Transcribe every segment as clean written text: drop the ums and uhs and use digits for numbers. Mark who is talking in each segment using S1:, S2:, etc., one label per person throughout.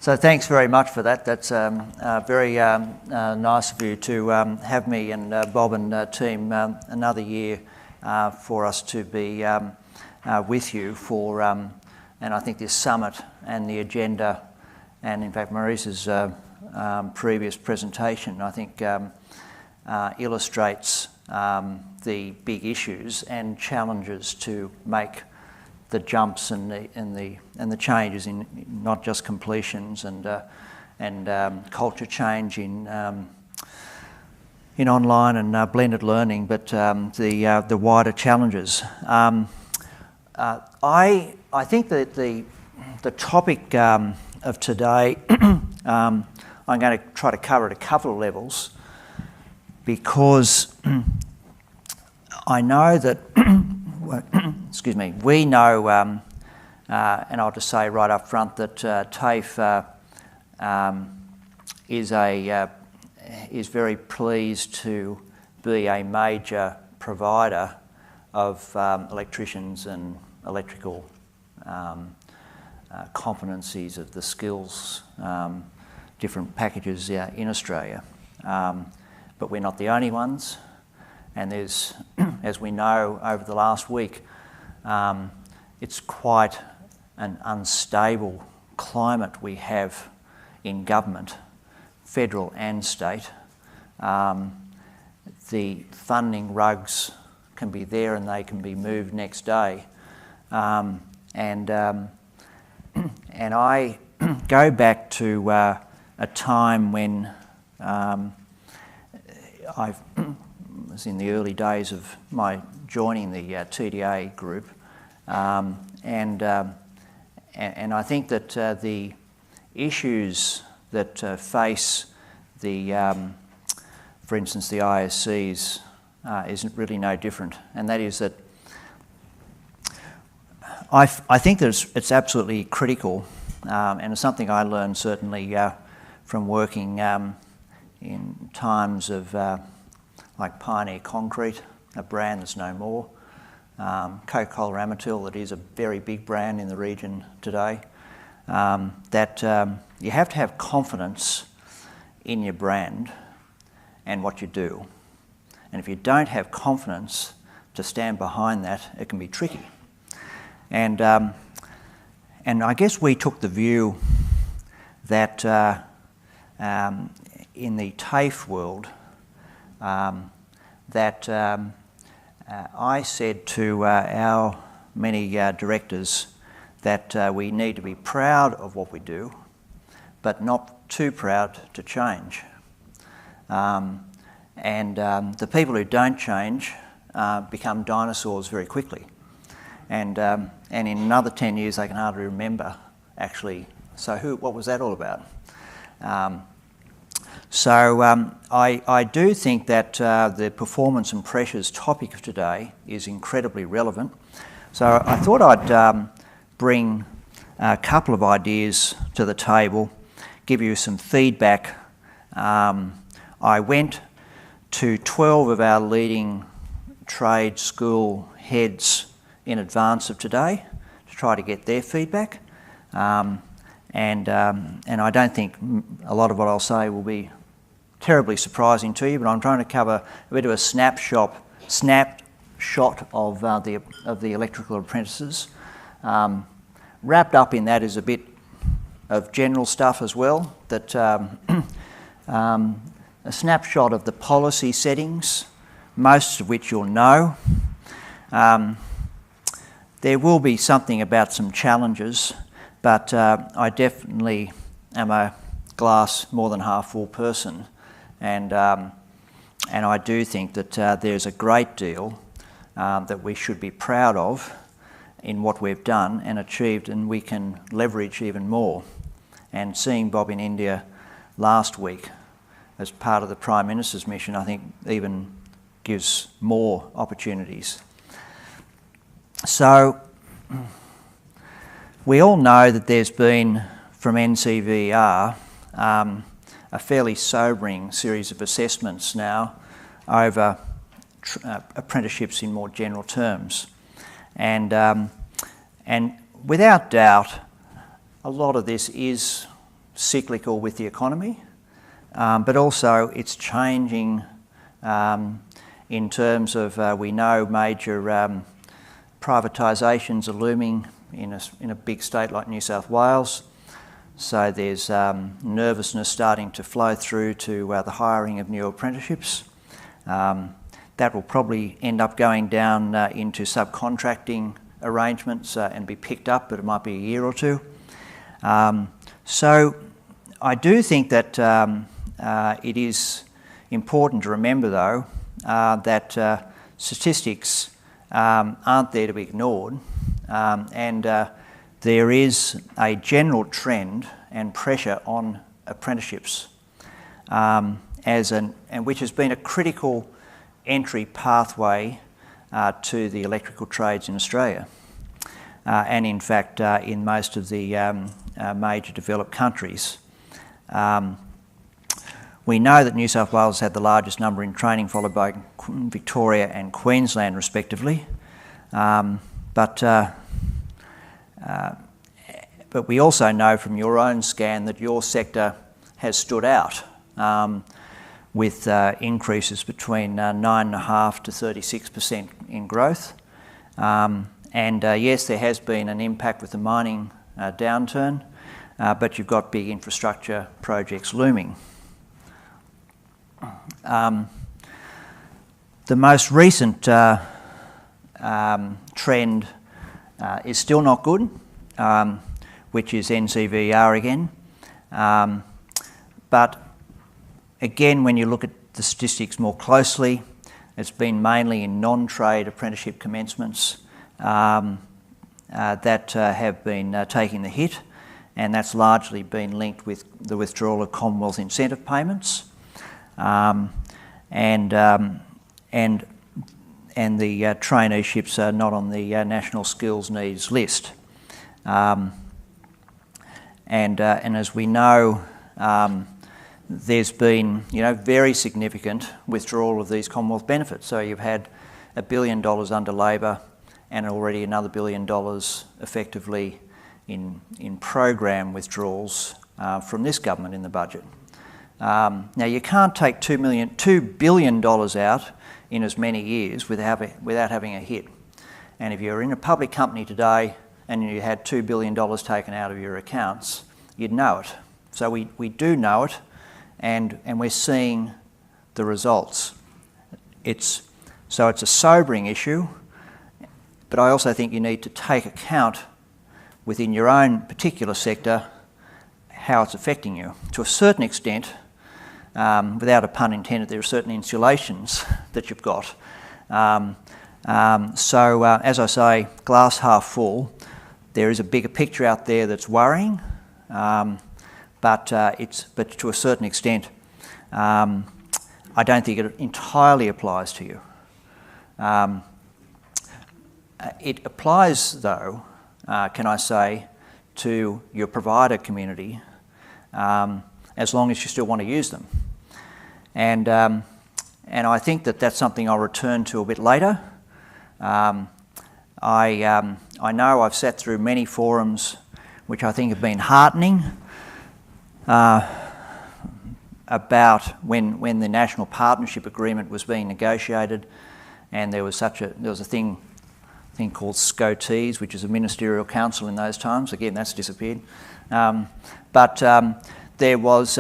S1: So thanks very much for that. That's very nice of you to have me and Bob and team another year for us to be with you for, and I think this summit and the agenda, and in fact Maurice's previous presentation, I think illustrates the big issues and challenges to make the jumps and the changes in not just completions and culture change in online and blended learning, but the wider challenges. I think that the topic of today, I'm going to try to cover at a couple of levels, because I know that excuse me, we know, and I'll just say right up front that TAFE is very pleased to be a major provider of electricians and electrical competencies of the skills, different packages in Australia. But we're not the only ones, and there's, as we know over the last week, it's quite an unstable climate we have in government, federal and state. The funding rugs can be there and they can be moved next day. And I go back to a time when I was in the early days of my joining the TDA group, and I think that the issues that face for instance, the ISCs isn't really no different, and that is that I think that it's absolutely critical, and it's something I learned certainly from working in times of like Pioneer Concrete, a brand that's no more, Coca-Cola Amatil, that is a very big brand in the region today, that you have to have confidence in your brand and what you do. And if you don't have confidence to stand behind that, it can be tricky. And I guess we took the view that in the TAFE world, that I said to our many directors that we need to be proud of what we do, but not too proud to change. The people who don't change become dinosaurs very quickly. And in another 10 years they can hardly remember, actually, so what was that all about? I do think that the performance and pressures topic of today is incredibly relevant. So I thought I'd bring a couple of ideas to the table, give you some feedback. I went to 12 of our leading trade school heads in advance of today to try to get their feedback. And I don't think a lot of what I'll say will be terribly surprising to you, but I'm trying to cover a bit of a snapshot of the electrical apprentices. Wrapped up in that is a bit of general stuff as well, that a snapshot of the policy settings, most of which you'll know. There will be something about some challenges, but I definitely am a glass more than half full person, and I do think that there's a great deal that we should be proud of in what we've done and achieved, and we can leverage even more. And seeing Bob in India last week as part of the Prime Minister's mission, I think even gives more opportunities. So we all know that there's been, from NCVR, a fairly sobering series of assessments now over apprenticeships in more general terms. And without doubt, a lot of this is cyclical with the economy, but also it's changing in terms of we know major privatisations are looming in a big state like New South Wales. So there's nervousness starting to flow through to the hiring of new apprenticeships. That will probably end up going down into subcontracting arrangements and be picked up, but it might be a year or two. So I do think that it is important to remember, though, that statistics aren't there to be ignored, and there is a general trend and pressure on apprenticeships, which has been a critical entry pathway to the electrical trades in Australia, and in fact in most of the major developed countries. We know that New South Wales had the largest number in training, followed by Victoria and Queensland respectively, but we also know from your own scan that your sector has stood out with increases between 9.5% to 36% in growth. Yes, there has been an impact with the mining downturn, but you've got big infrastructure projects looming. The most recent trend is still not good, which is NCVR again. But again, when you look at the statistics more closely, it's been mainly in non-trade apprenticeship commencements that have been taking the hit, and that's largely been linked with the withdrawal of Commonwealth incentive payments, and the traineeships are not on the National Skills Needs list. And as we know, there's been very significant withdrawal of these Commonwealth benefits. So you've had $1 billion under Labor and already another $1 billion effectively in program withdrawals from this government in the budget. Now you can't take $2 billion out in as many years without having a hit. And if you're in a public company today and you had $2 billion taken out of your accounts, you'd know it. So we do know it, and we're seeing the results. So it's a sobering issue, but I also think you need to take account within your own particular sector how it's affecting you. To a certain extent, without a pun intended, there are certain insulations that you've got. So as I say, glass half full, there is a bigger picture out there that's worrying, but to a certain extent, I don't think it entirely applies to you. It applies, though, can I say, to your provider community, as long as you still want to use them. And I think that that's something I'll return to a bit later. I know I've sat through many forums which I think have been heartening about when the National Partnership Agreement was being negotiated, and there was a thing called SCOTES, which is a ministerial council in those times. Again, that's disappeared. But there was,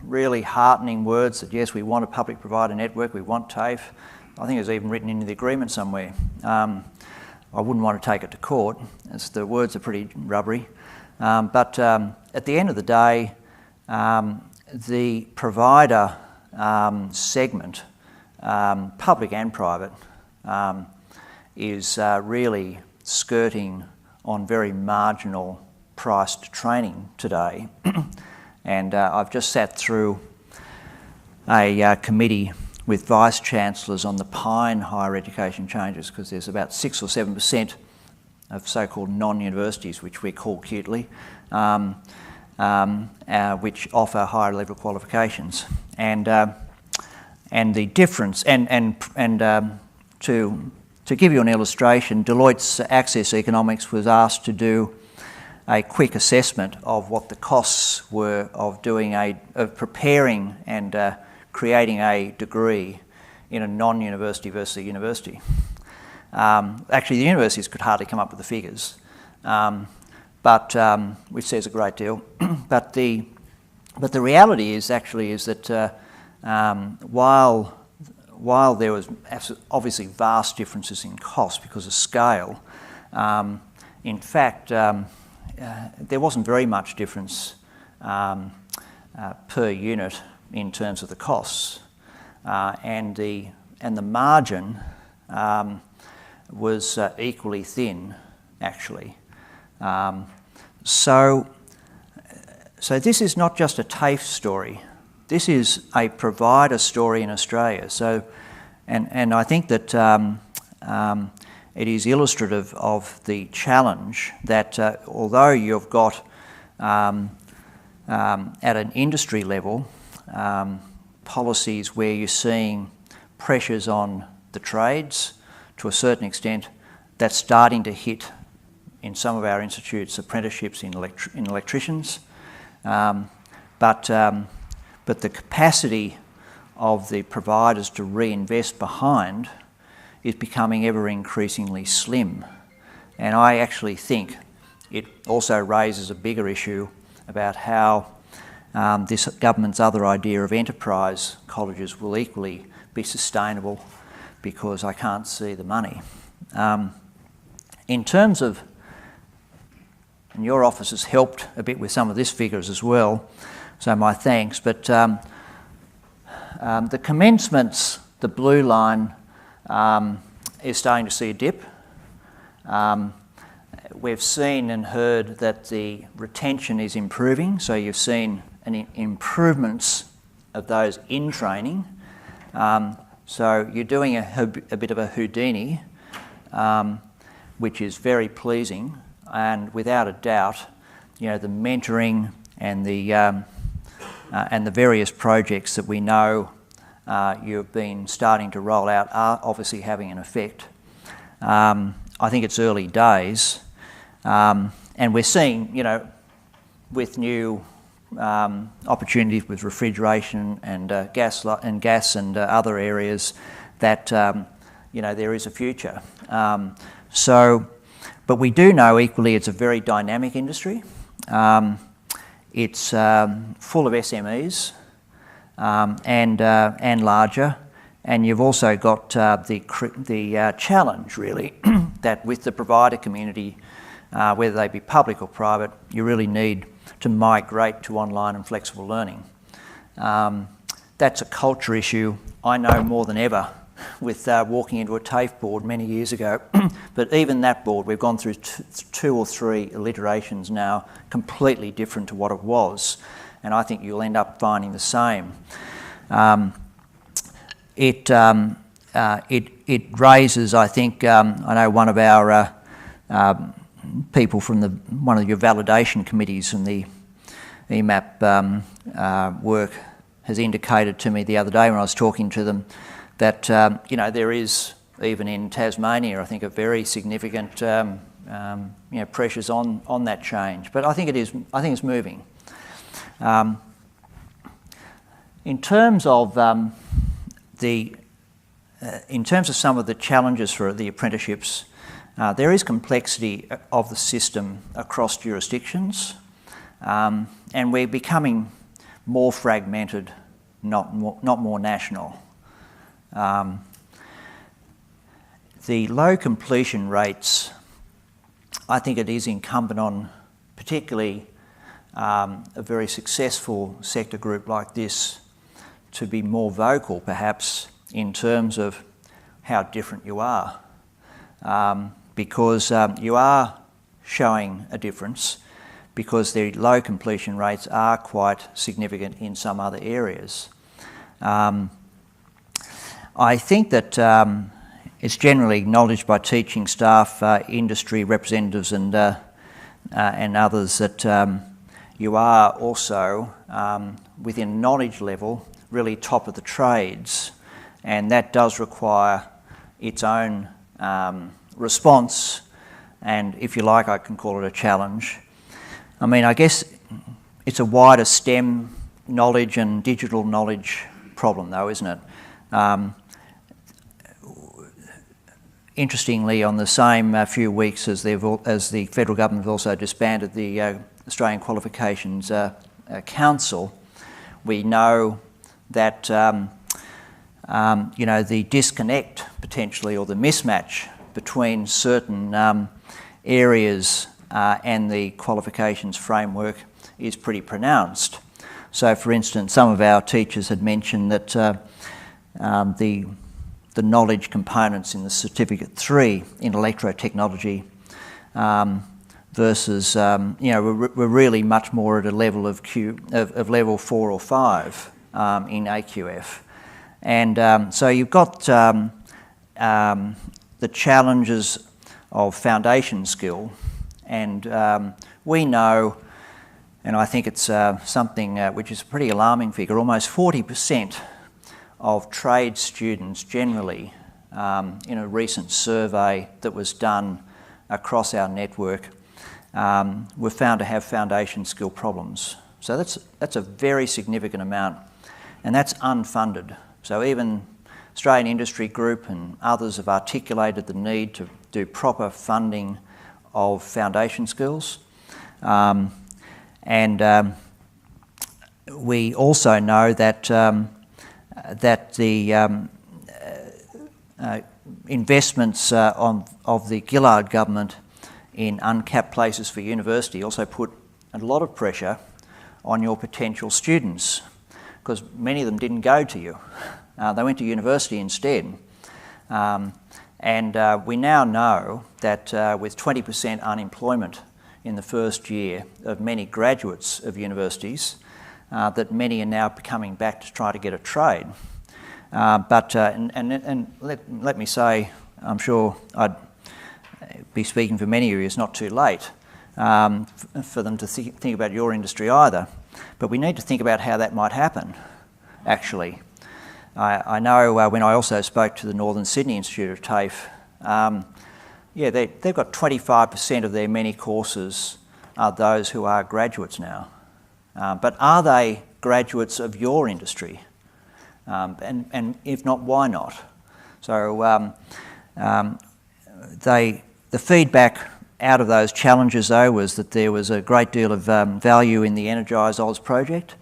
S1: really heartening words that yes, we want a public provider network, we want TAFE. I think it was even written into the agreement somewhere. I wouldn't want to take it to court, as the words are pretty rubbery. But at the end of the day, the provider segment, public and private, is really skirting on very marginal priced training today. And I've just sat through a committee with vice-chancellors on the Pine higher education changes, because there's about 6 or 7% of so-called non-universities, which we call cutely, which offer higher level qualifications. And the difference, to give you an illustration, Deloitte's Access Economics was asked to do a quick assessment of what the costs were of preparing and creating a degree in a non-university versus a university. Actually, the universities could hardly come up with the figures, which says a great deal. But the reality is that while there was obviously vast differences in cost because of scale, in fact, there wasn't very much difference per unit in terms of the costs, and the margin was equally thin, actually. So this is not just a TAFE story. This is a provider story in Australia. So, and I think that it is illustrative of the challenge that although you've got at an industry level policies where you're seeing pressures on the trades to a certain extent, that's starting to hit in some of our institutes apprenticeships in electricians, but the capacity of the providers to reinvest behind is becoming ever increasingly slim. And I actually think it also raises a bigger issue about how this government's other idea of enterprise colleges will equally be sustainable, because I can't see the money. In terms of, and your office has helped a bit with some of this figures as well, so my thanks, but the commencements, the blue line, is starting to see a dip. We've seen and heard that the retention is improving, so you've seen improvements of those in training. So you're doing a bit of a Houdini, which is very pleasing, and without a doubt, you know, the mentoring and the various projects that we know you've been starting to roll out are obviously having an effect. I think it's early days, and we're seeing, you know, with new opportunities with refrigeration and gas and other areas, that you know, there is a future. But we do know equally it's a very dynamic industry. It's full of SMEs and larger, and you've also got the challenge really that with the provider community, whether they be public or private, you really need to migrate to online and flexible learning. That's a culture issue I know more than ever with walking into a TAFE board many years ago. But even that board, we've gone through two or three iterations now, completely different to what it was, and I think you'll end up finding the same. It raises, I think, I know one of our people from one of your validation committees from the EMAP work has indicated to me the other day when I was talking to them that you know, there is, even in Tasmania, I think, a very significant you know, pressures on that change. But I think it is. I think it's moving. In terms of some of the challenges for the apprenticeships, there is complexity of the system across jurisdictions, and we're becoming more fragmented, not more national. The low completion rates, I think it is incumbent on particularly a very successful sector group like this to be more vocal, perhaps, in terms of how different you are. Because you are showing a difference, because the low completion rates are quite significant in some other areas. I think that it's generally acknowledged by teaching staff, industry representatives and others that you are also, within knowledge level, really top of the trades, and that does require its own response, and if you like, I can call it a challenge. I mean, I guess it's a wider STEM knowledge and digital knowledge problem, though, isn't it? Interestingly, on the same few weeks as the federal government have also disbanded the Australian Qualifications Council, we know that the disconnect potentially, or the mismatch between certain areas and the qualifications framework is pretty pronounced. So, for instance, some of our teachers had mentioned that the knowledge components in the Certificate 3 in electrotechnology versus, we're really much more at a level of level 4 or 5 in AQF. And so you've got the challenges of foundation skill, and we know, and I think it's something which is a pretty alarming figure, almost 40% of trade students generally, in a recent survey that was done across our network, were found to have foundation skill problems. So that's a very significant amount, and that's unfunded. So even Australian Industry Group and others have articulated the need to do proper funding of foundation skills. We also know that the investments of the Gillard government in uncapped places for university also put a lot of pressure on your potential students, because many of them didn't go to you. They went to university instead. We now know that with 20% unemployment in the first year of many graduates of universities, that many are now coming back to try to get a trade. Let me say, I'm sure I'd be speaking for many of you, it's not too late for them to think about your industry either. But we need to think about how that might happen, actually. I know when I also spoke to the Northern Sydney Institute of TAFE, they've got 25% of their many courses are those who are graduates now. But are they graduates of your industry? And if not, why not? So the feedback out of those challenges, though, was that there was a great deal of value in the Energise Oz project.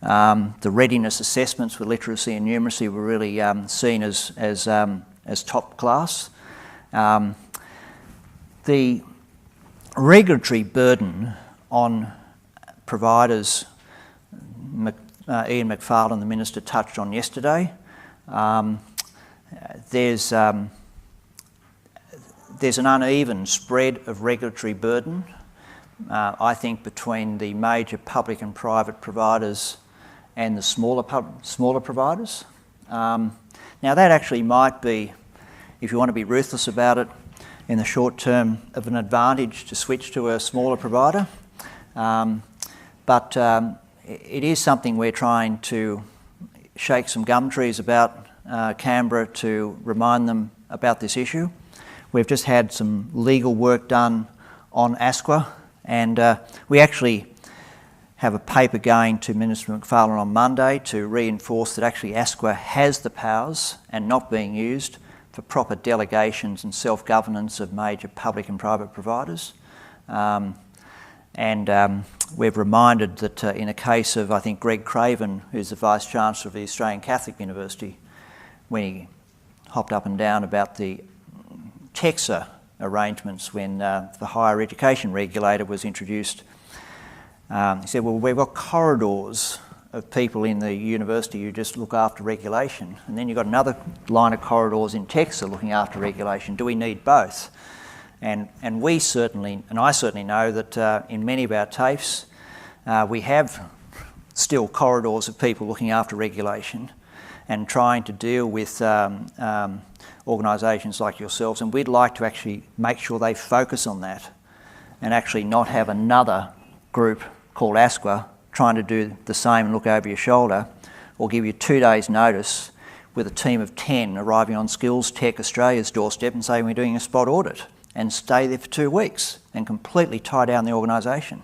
S1: The readiness assessments for literacy and numeracy were really seen as top class. The regulatory burden on providers, Ian Macfarlane, the Minister, touched on yesterday. There's an uneven spread of regulatory burden, I think, between the major public and private providers and the smaller providers. Now that actually might be, if you want to be ruthless about it, in the short term of an advantage to switch to a smaller provider. But it is something we're trying to shake some gum trees about Canberra to remind them about this issue. We've just had some legal work done on ASQA, and we actually have a paper going to Minister Macfarlane on Monday to reinforce that actually ASQA has the powers and not being used for proper delegations and self-governance of major public and private providers. We've reminded that in a case of, I think, Greg Craven, who's the Vice-Chancellor of the Australian Catholic University, when he hopped up and down about the TEXA arrangements when the higher education regulator was introduced, he said, well, we've got corridors of people in the university who just look after regulation, and then you've got another line of corridors in TEXA looking after regulation. Do we need both? And we certainly, and I certainly know that in many of our TAFEs, we have still corridors of people looking after regulation and trying to deal with organisations like yourselves, and we'd like to actually make sure they focus on that and actually not have another group called ASQA trying to do the same and look over your shoulder, or give you 2 days' notice with a team of 10 arriving on Skills Tech Australia's doorstep and saying we're doing a spot audit, and stay there for 2 weeks and completely tie down the organisation.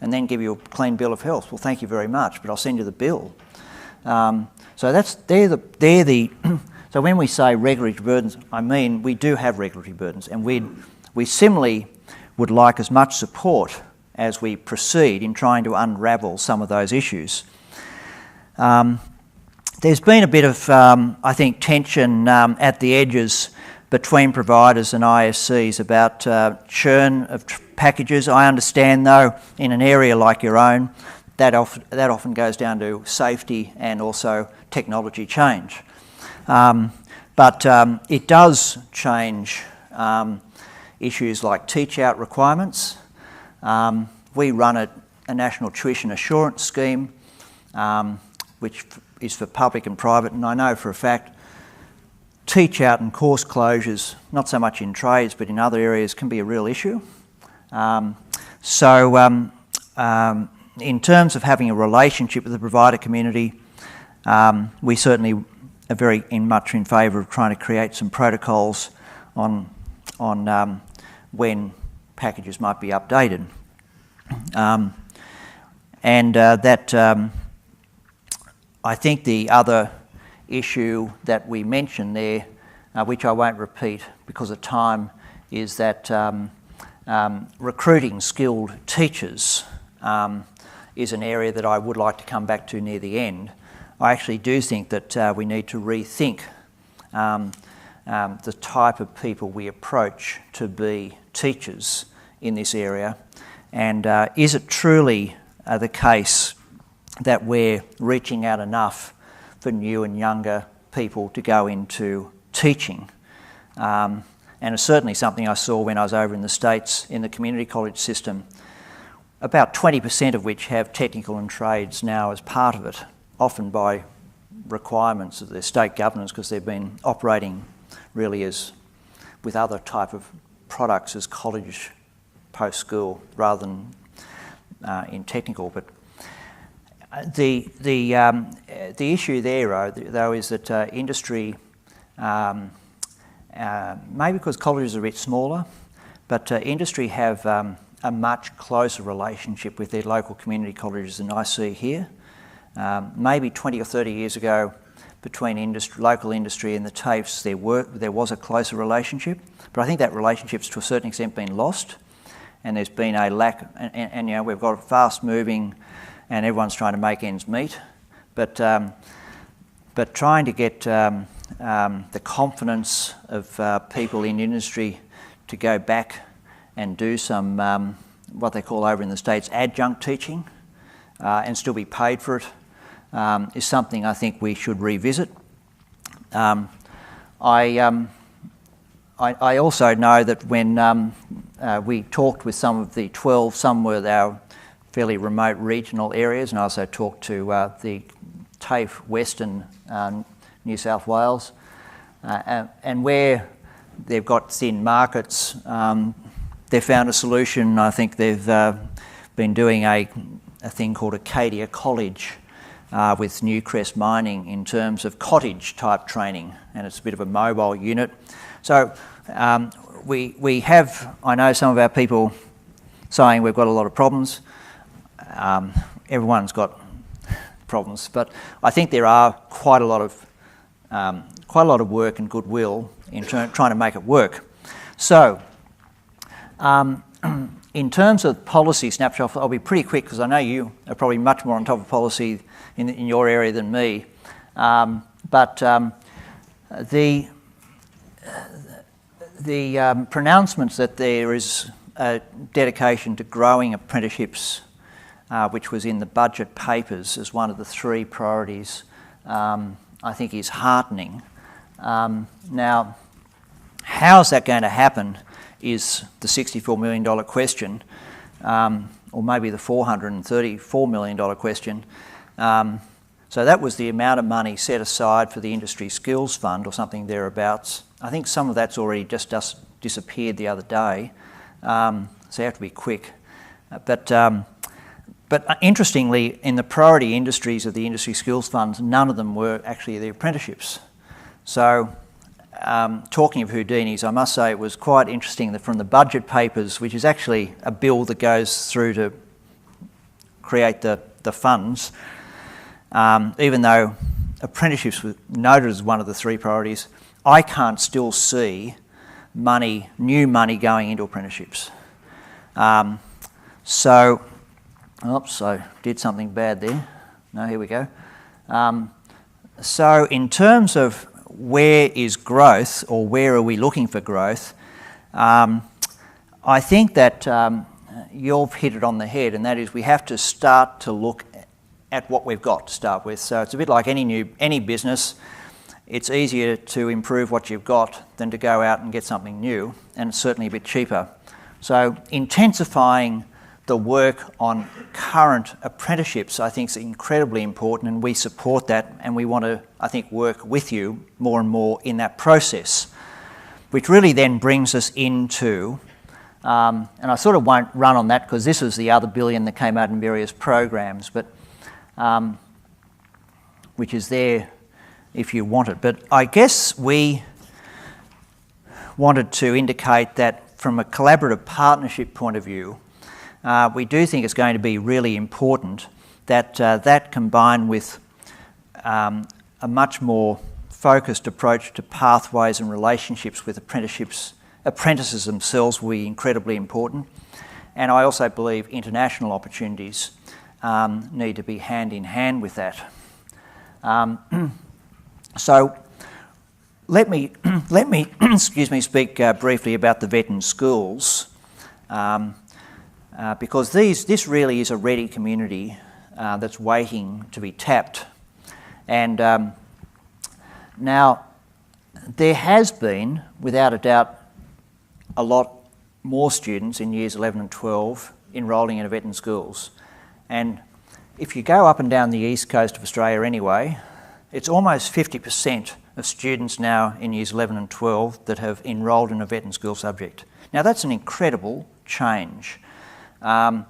S1: and then give you a clean bill of health. Well, thank you very much, but I'll send you the bill. So when we say regulatory burdens, I mean we do have regulatory burdens, and we similarly would like as much support as we proceed in trying to unravel some of those issues. There's been a bit of, I think, tension at the edges between providers and ISCs about churn of packages. I understand, though, in an area like your own, that often goes down to safety and also technology change. But it does change issues like teach-out requirements. We run a national tuition assurance scheme, which is for public and private, and I know for a fact teach-out and course closures, not so much in trades but in other areas, can be a real issue. In terms of having a relationship with the provider community, we certainly are very much in favour of trying to create some protocols on when packages might be updated. I think the other issue that we mentioned there, which I won't repeat because of time, is that recruiting skilled teachers is an area that I would like to come back to near the end. I actually do think that we need to rethink the type of people we approach to be teachers in this area, and is it truly the case that we're reaching out enough for new and younger people to go into teaching? And it's certainly something I saw when I was over in the States in the community college system, about 20% of which have technical and trades now as part of it, often by requirements of their state governors because they've been operating really as with other type of products as college post-school rather than in technical. But the issue there, though, is that industry, maybe because colleges are a bit smaller, but industry have a much closer relationship with their local community colleges than I see here. Maybe 20 or 30 years ago, between local industry and the TAFEs, there was a closer relationship, but I think that relationship's to a certain extent been lost, and there's been a lack, and you know, we've got fast-moving, and everyone's trying to make ends meet, but trying to get the confidence of people in industry to go back and do some what they call over in the States adjunct teaching and still be paid for it is something I think we should revisit. I also know that when we talked with some of the 12, some were our fairly remote regional areas, and I also talked to the TAFE Western New South Wales, and where they've got thin markets, they've found a solution. I think they've been doing a thing called Acadia College with Newcrest Mining in terms of cottage type training, and it's a bit of a mobile unit. So we have, I know some of our people saying we've got a lot of problems. Everyone's got problems, but I think there are quite a lot of work and goodwill in trying to make it work. So in terms of policy snapshot, I'll be pretty quick because I know you are probably much more on top of policy in your area than me. But the pronouncements that there is a dedication to growing apprenticeships, which was in the budget papers as one of the 3 priorities, I think is heartening. Now, how's that going to happen is the $64 million question, or maybe the $434 million question. So that was the amount of money set aside for the Industry Skills Fund or something thereabouts. I think some of that's already just disappeared the other day, so you have to be quick. But interestingly, in the priority industries of the Industry Skills Funds, none of them were actually the apprenticeships. So talking of Houdinis, I must say it was quite interesting that from the budget papers, which is actually a bill that goes through to create the funds, even though apprenticeships were noted as one of the 3 priorities, I can't still see new money going into apprenticeships. So, oops, I did something bad there. No, here we go. So in terms of where is growth, or where are we looking for growth, I think that you've hit it on the head, and that is we have to start to look at what we've got to start with. So it's a bit like any business. It's easier to improve what you've got than to go out and get something new, and it's certainly a bit cheaper. So intensifying the work on current apprenticeships, I think, is incredibly important, and we support that, and we want to, I think, work with you more and more in that process, which really then brings us into, and I sort of won't run on that because this is the other $1 billion that came out in various programs, but which is there if you want it. But I guess we wanted to indicate that from a collaborative partnership point of view, we do think it's going to be really important that that combined with a much more focused approach to pathways and relationships with apprentices themselves will be incredibly important. And I also believe international opportunities need to be hand in hand with that. So let me excuse me, speak briefly about the vet and schools, because this really is a ready community that's waiting to be tapped. And now there has been, without a doubt, a lot more students in years 11 and 12 enrolling in vet and schools. And if you go up and down the east coast of Australia anyway, it's almost 50% of students now in years 11 and 12 that have enrolled in a vet and school subject. Now that's an incredible change. And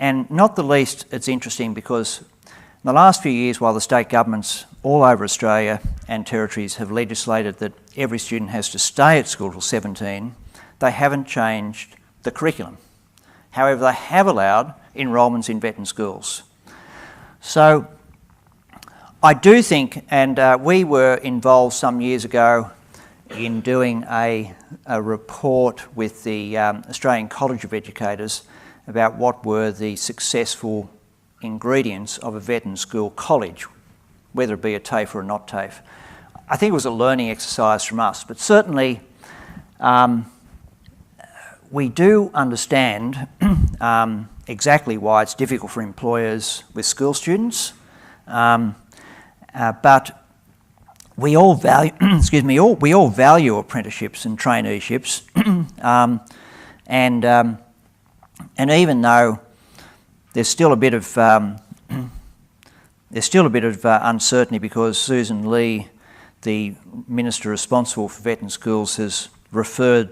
S1: not the least, it's interesting because in the last few years, while the state governments all over Australia and territories have legislated that every student has to stay at school till 17, they haven't changed the curriculum. However, they have allowed enrolments in vet and schools. So I do think, and we were involved some years ago in doing a report with the Australian College of Educators about what were the successful ingredients of a vet and school college, whether it be a TAFE or a not TAFE. I think it was a learning exercise from us, but certainly we do understand exactly why it's difficult for employers with school students, but we all value, we all value apprenticeships and traineeships, and even though there's still a bit of uncertainty because Susan Lee, the Minister responsible for vet and schools, has referred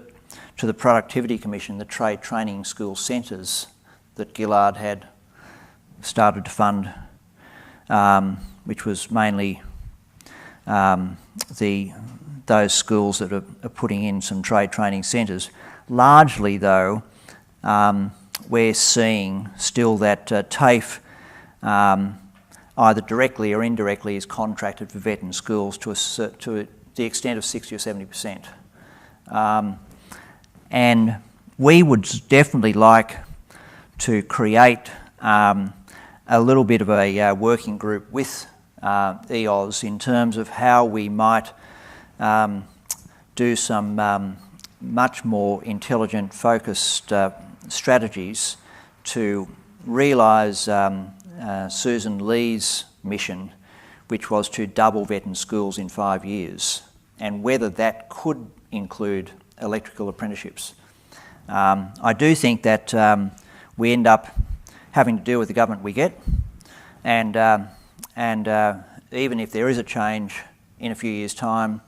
S1: to the Productivity Commission, the trade training school centres that Gillard had started to fund, which was mainly those schools that are putting in some trade training centres. Largely, though, we're seeing still that TAFE, either directly or indirectly, is contracted for vet and schools to the extent of 60 or 70%. And we would definitely like to create a little bit of a working group with EOS in terms of how we might do some much more intelligent, focused strategies to realise Susan Lee's mission, which was to double vet and schools in 5 years, and whether that could include electrical apprenticeships. I do think that we end up having to deal with the government we get, and even if there is a change in a few years' time,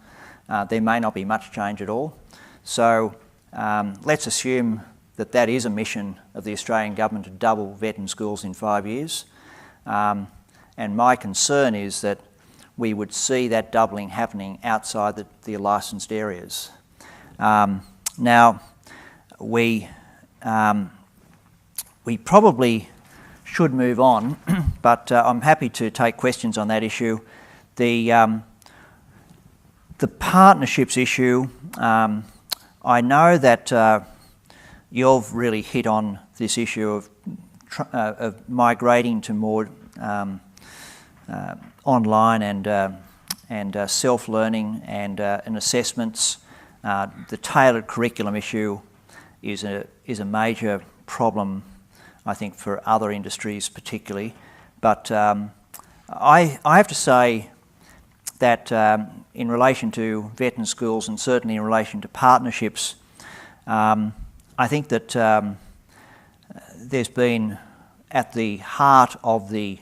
S1: there may not be much change at all. So let's assume that that is a mission of the Australian government to double vet and schools in 5 years. And my concern is that we would see that doubling happening outside the licensed areas. Now, we we probably should move on, but I'm happy to take questions on that issue. The partnerships issue, I know that you've really hit on this issue of migrating to more online and self-learning and assessments. The tailored curriculum issue is a major problem, I think, for other industries particularly. But I have to say that in relation to veteran schools and certainly in relation to partnerships, I think that there's been at the heart of the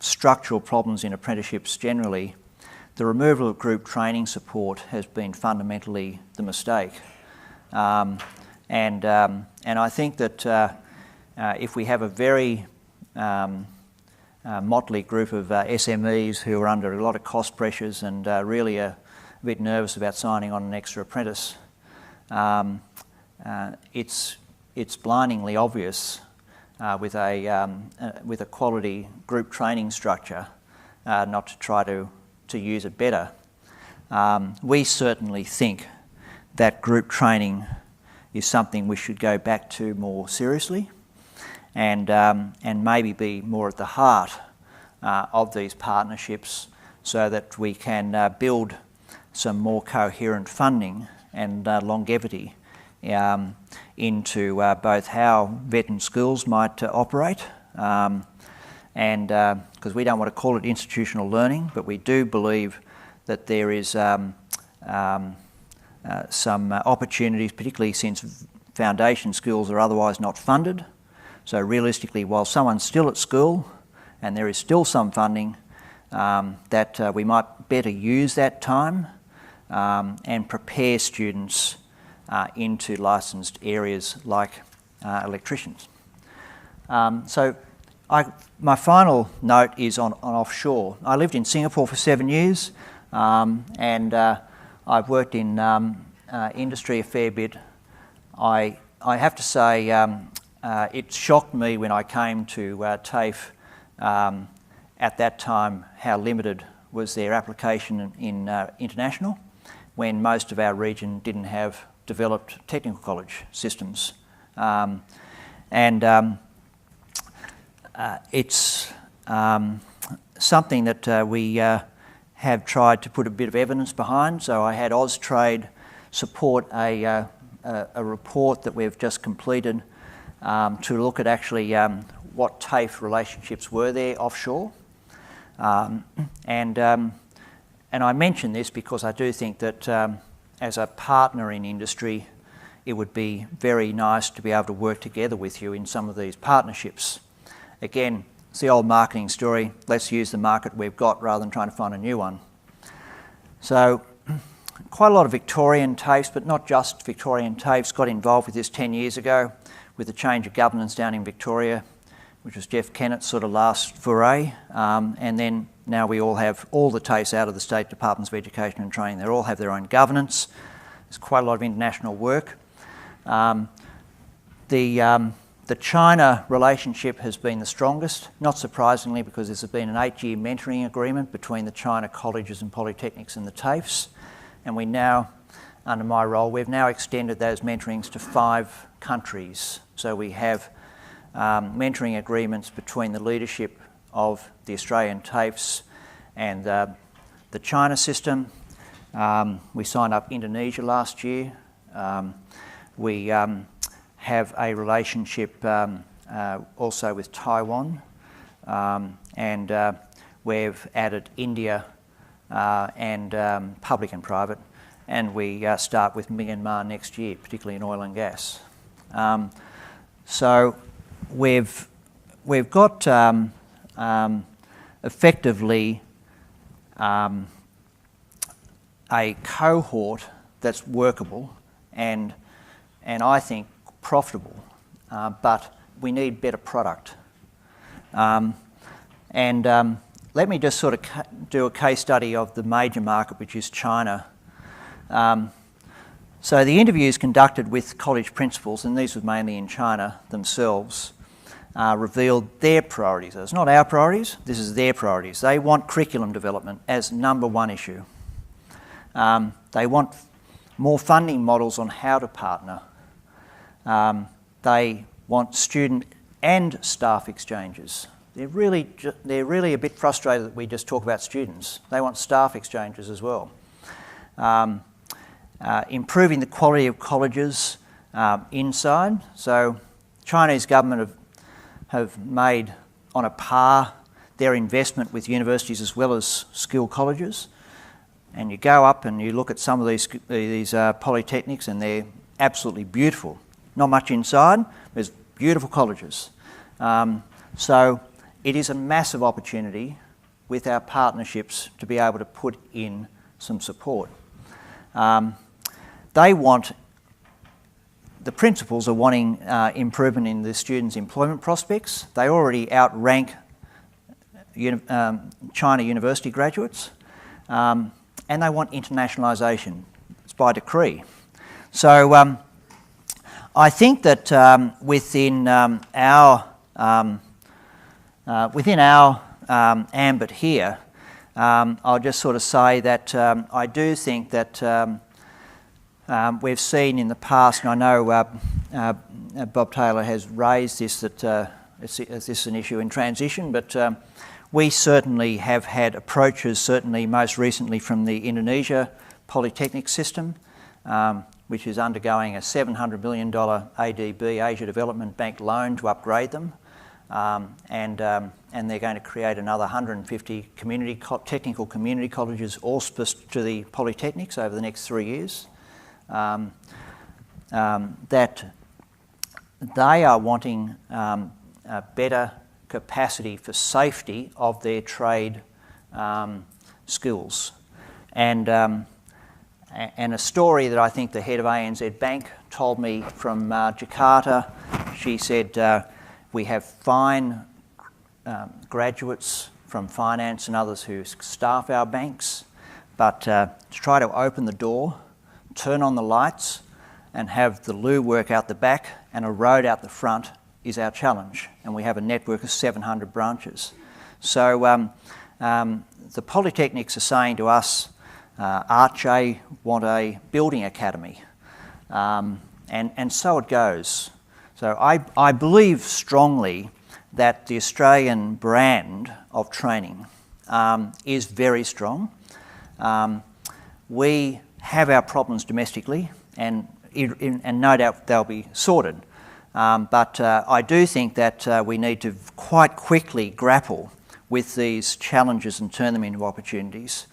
S1: structural problems in apprenticeships generally, the removal of group training support has been fundamentally the mistake. And I think that if we have a very motley group of SMEs who are under a lot of cost pressures and really are a bit nervous about signing on an extra apprentice, it's blindingly obvious with a quality group training structure not to try to use it better. We certainly think that group training is something we should go back to more seriously and maybe be more at the heart of these partnerships so that we can build some more coherent funding and longevity into both how veteran schools might operate and because we don't want to call it institutional learning, but we do believe that there is some opportunities, particularly since foundation schools are otherwise not funded. So realistically, while someone's still at school and there is still some funding, that we might better use that time and prepare students into licensed areas like electricians. So my final note is on offshore. I lived in Singapore for 7 years and I've worked in industry a fair bit. I have to say it shocked me when I came to TAFE at that time how limited was their application in international, when most of our region didn't have developed technical college systems. It's something that we have tried to put a bit of evidence behind. So I had Austrade support a report that we've just completed to look at actually what TAFE relationships were there offshore. And I mention this because I do think that as a partner in industry, it would be very nice to be able to work together with you in some of these partnerships. Again, it's the old marketing story. Let's use the market we've got rather than trying to find a new one. So quite a lot of Victorian TAFEs, but not just Victorian TAFEs, got involved with this 10 years ago with the change of governance down in Victoria, which was Jeff Kennett's sort of last foray. And then now we all have all the TAFEs out of the State Departments of Education and Training. They all have their own governance. There's quite a lot of international work. The China relationship has been the strongest, not surprisingly, because there's been an 8-year mentoring agreement between the China colleges and polytechnics and the TAFEs. And we now, under my role, we've now extended those mentorings to 5 countries. So we have mentoring agreements between the leadership of the Australian TAFEs and the China system. We signed up Indonesia last year. We have a relationship also with Taiwan, and we've added India and public and private, and we start with Myanmar next year, particularly in oil and gas. So we've got effectively a cohort that's workable and I think profitable, but we need better product. Let me just sort of do a case study of the major market, which is China. So the interviews conducted with college principals, and these were mainly in China themselves, revealed their priorities. So it's not our priorities, this is their priorities. They want curriculum development as number one issue. They want more funding models on how to partner. They want student and staff exchanges. They're really a bit frustrated that we just talk about students. They want staff exchanges as well. Improving the quality of colleges inside. So Chinese government have made on a par their investment with universities as well as school colleges. And you go up and you look at some of these polytechnics and they're absolutely beautiful. Not much inside, there's beautiful colleges. So it is a massive opportunity with our partnerships to be able to put in some support. The principals are wanting improvement in the students' employment prospects. They already outrank China university graduates, and they want internationalisation. It's by decree. So I think that within our ambit here, I'll just sort of say that I do think that we've seen in the past, and I know Bob Taylor has raised this, that this is an issue in transition, but we certainly have had approaches, certainly most recently from the Indonesia Polytechnic system, which is undergoing a $700 million ADB, Asia Development Bank loan to upgrade them. And they're going to create another 150 technical community colleges auspiced to the polytechnics over the next 3 years. That they are wanting a better capacity for safety of their trade skills. And a story that I think the head of ANZ Bank told me from Jakarta, she said, we have fine graduates from finance and others who staff our banks, but to try to open the door, turn on the lights and have the loo work out the back and a road out the front is our challenge. And we have a network of 700 branches. So the polytechnics are saying to us, Arche want a building academy. And so it goes. So I believe strongly that the Australian brand of training is very strong. We have our problems domestically, and no doubt they'll be sorted. But I do think that we need to quite quickly grapple with these challenges and turn them into opportunities.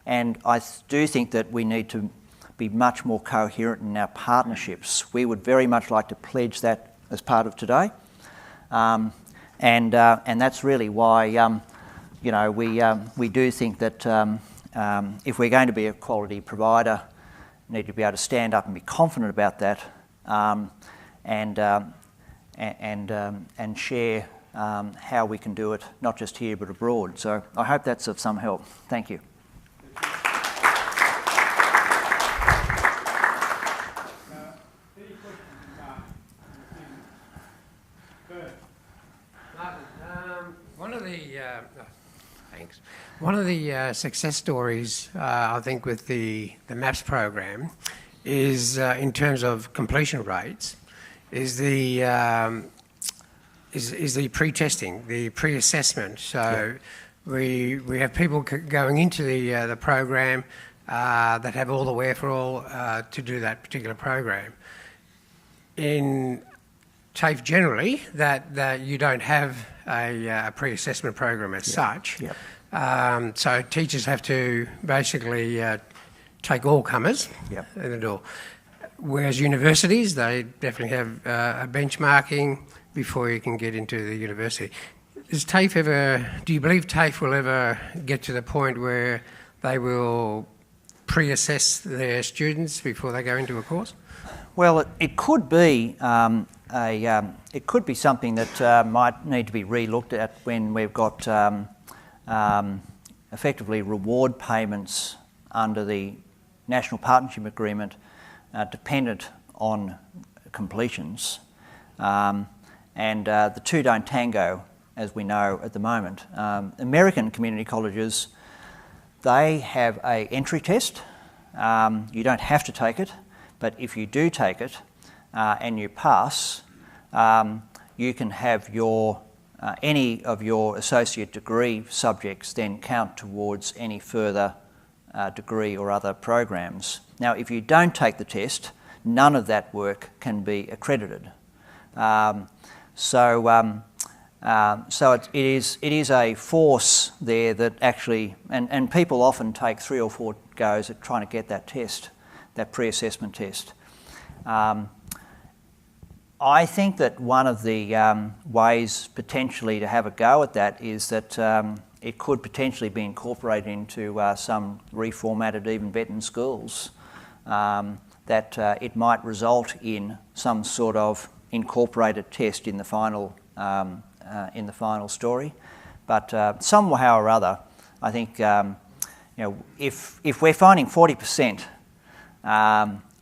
S1: And I do think that we need to be much more coherent in our partnerships. We would very much like to pledge that as part of today, and that's really why we do think that if we're going to be a quality provider, we need to be able to stand up and be confident about that, and share how we can do it, not just here but abroad. So I hope that's of some help. Thank you.
S2: One of the success stories, I think, with the MAPS program is, in terms of completion rates, is the pre-testing, the pre-assessment. So we have people going into the program that have all the wherewithal to do that particular program. In TAFE generally, that you don't have a pre-assessment program as such.
S1: Yep.
S2: So teachers have to basically take all comers in the door. Whereas universities, they definitely have a benchmarking before you can get into the university. Do you believe TAFE will ever get to the point where they will pre-assess their students before they go into a course?
S1: Well, it could be it could be something that might need to be re-looked at when we've got effectively reward payments under the National Partnership Agreement dependent on completions, and the two don't tango, as we know at the moment. American community colleges, they have an entry test. You don't have to take it, but if you do take it and you pass, you can have any of your associate degree subjects then count towards any further degree or other programs. Now, if you don't take the test, none of that work can be accredited. So it is a force there that actually, and people often take 3 or 4 goes at trying to get that test, that pre-assessment test. I think that one of the ways potentially to have a go at that is that it could potentially be incorporated into some reformatted even Benton schools, that it might result in some sort of incorporated test in the final story. But somehow or other, I think if we're finding 40%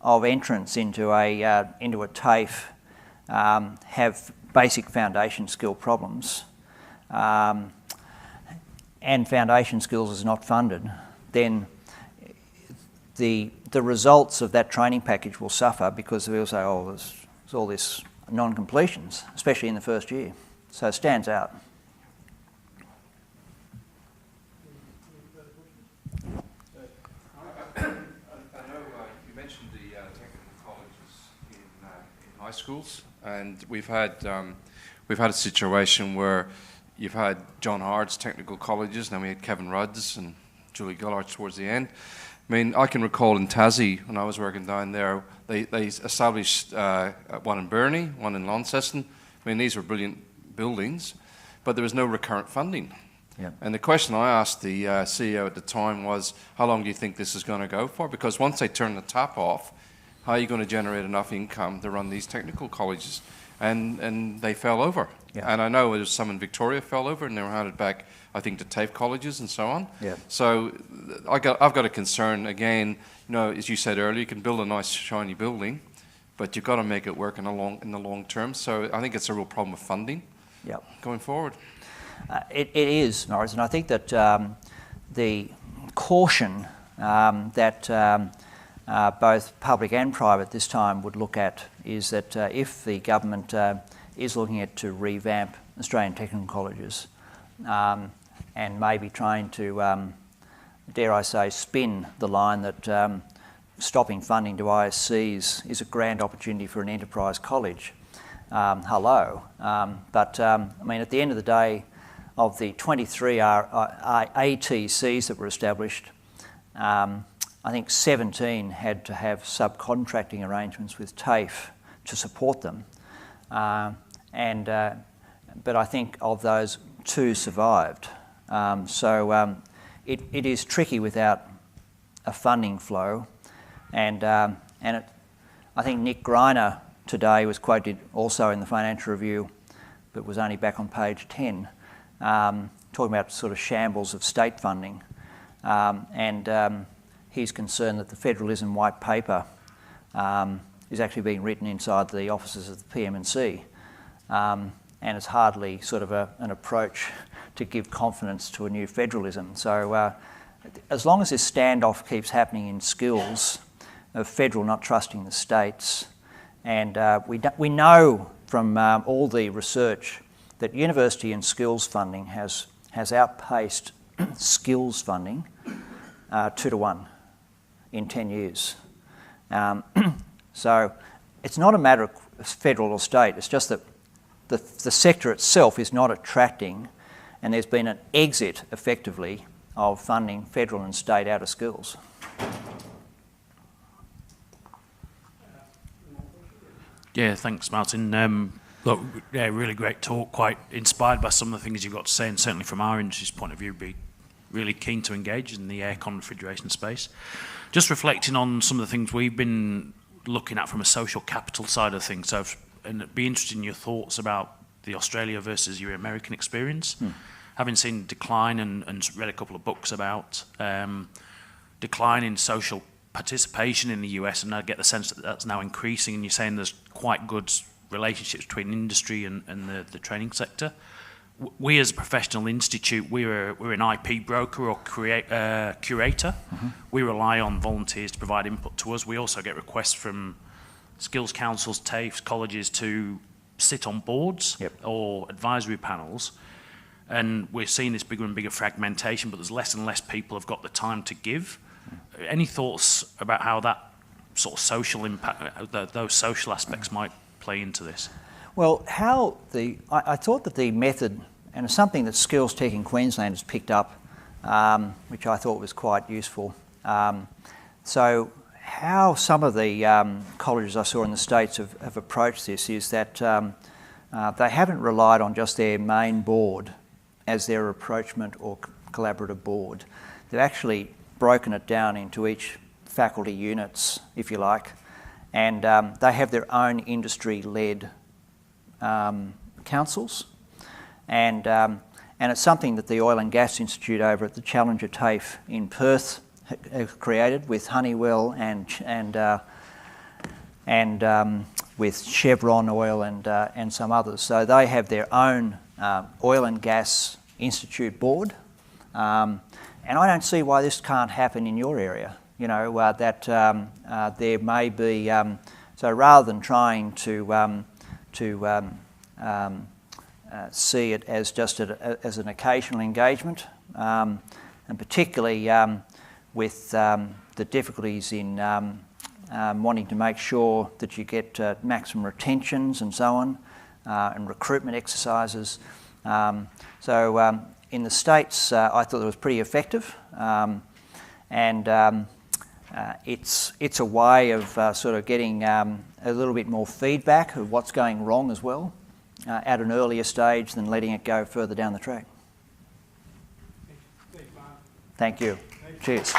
S1: of entrants into a TAFE have basic foundation skill problems, and foundation skills is not funded, then the results of that training package will suffer, because we'll say, oh, there's all this non-completions, especially in the first year. So it stands out.
S3: I know you mentioned the technical colleges in high schools, and we've had a situation where you've had John Hard's technical colleges, and then we had Kevin Rudd's and Julie Gillart's towards the end. I mean, I can recall in Tassie, when I was working down there, they established one in Burnie, one in Launceston. I mean, these were brilliant buildings, but there was no recurrent funding.
S1: Yeah.
S3: And the question I asked the CEO at the time was, how long do you think this is going to go for? Because once they turn the tap off, how are you going to generate enough income to run these technical colleges? And they fell over.
S1: Yeah.
S3: And I know there's some in Victoria fell over, and they were handed back, I think, to TAFE colleges and so on.
S1: Yeah.
S3: So I've got a concern, again, as you said earlier, you can build a nice shiny building, but you've got to make it work in the long term. So I think it's a real problem with funding.
S1: Yep.
S3: Going forward.
S1: It is, Norris, and I think that the caution that both public and private this time would look at is that if the government is looking at to revamp Australian technical colleges and maybe trying to, dare I say, spin the line that stopping funding to ISCs is a grand opportunity for an enterprise college. But I mean, at the end of the day, of the 23 ATCs that were established, I think 17 had to have subcontracting arrangements with TAFE to support them. But I think of those, 2 survived. It is tricky without a funding flow. I think Nick Greiner today was quoted also in the Financial Review, but was only back on page 10, talking about sort of shambles of state funding. He's concerned that the Federalism White Paper is actually being written inside the offices of the PM&C, and it's hardly sort of an approach to give confidence to a new federalism. So as long as this standoff keeps happening in skills of federal not trusting the states, and we know from all the research that university and skills funding has outpaced skills funding 2 to 1 in 10 years. So it's not a matter of federal or state, it's just that the sector itself is not attracting, and there's been an exit, effectively, of funding federal and state out of skills.
S4: Yeah, thanks, Martin. Look, yeah, really great talk, quite inspired by some of the things you've got to say, and certainly from our industry's point of view, be really keen to engage in the aircon refrigeration space. Just reflecting on some of the things we've been looking at from a social capital side of things, so and it'd be interested in your thoughts about the Australia versus your American experience. Having seen decline and read a couple of books about decline in social participation in the US, and I get the sense that that's now increasing, and you're saying there's quite good relationships between industry and the training sector. We as a professional institute, we're an IP broker or curator. Mm-hmm. We rely on volunteers to provide input to us. We also get requests from skills councils, TAFEs, colleges to sit on boards or advisory panels. And we're seeing this bigger and bigger fragmentation, but there's less and less people have got the time to give. Any thoughts about how that sort of social impact, those social aspects might play into this?
S1: Well, I thought that the method, and it's something that Skills Tech in Queensland has picked up, which I thought was quite useful. So how some of the colleges I saw in the States have approached this is that they haven't relied on just their main board as their approachment or collaborative board. They've actually broken it down into each faculty units, if you like, and they have their own industry-led councils, and it's something that the Oil and Gas Institute over at the Challenger TAFE in Perth have created with Honeywell and with Chevron Oil and some others. So they have their own Oil and Gas Institute board, and I don't see why this can't happen in your area. You know, that there may be, so rather than trying to see it as just as an occasional engagement, and particularly with the difficulties in wanting to make sure that you get maximum retentions and so on, and recruitment exercises. So in the States, I thought it was pretty effective, and it's a way of sort of getting a little bit more feedback of what's going wrong as well at an earlier stage than letting it go further down the track. Thank you. Cheers.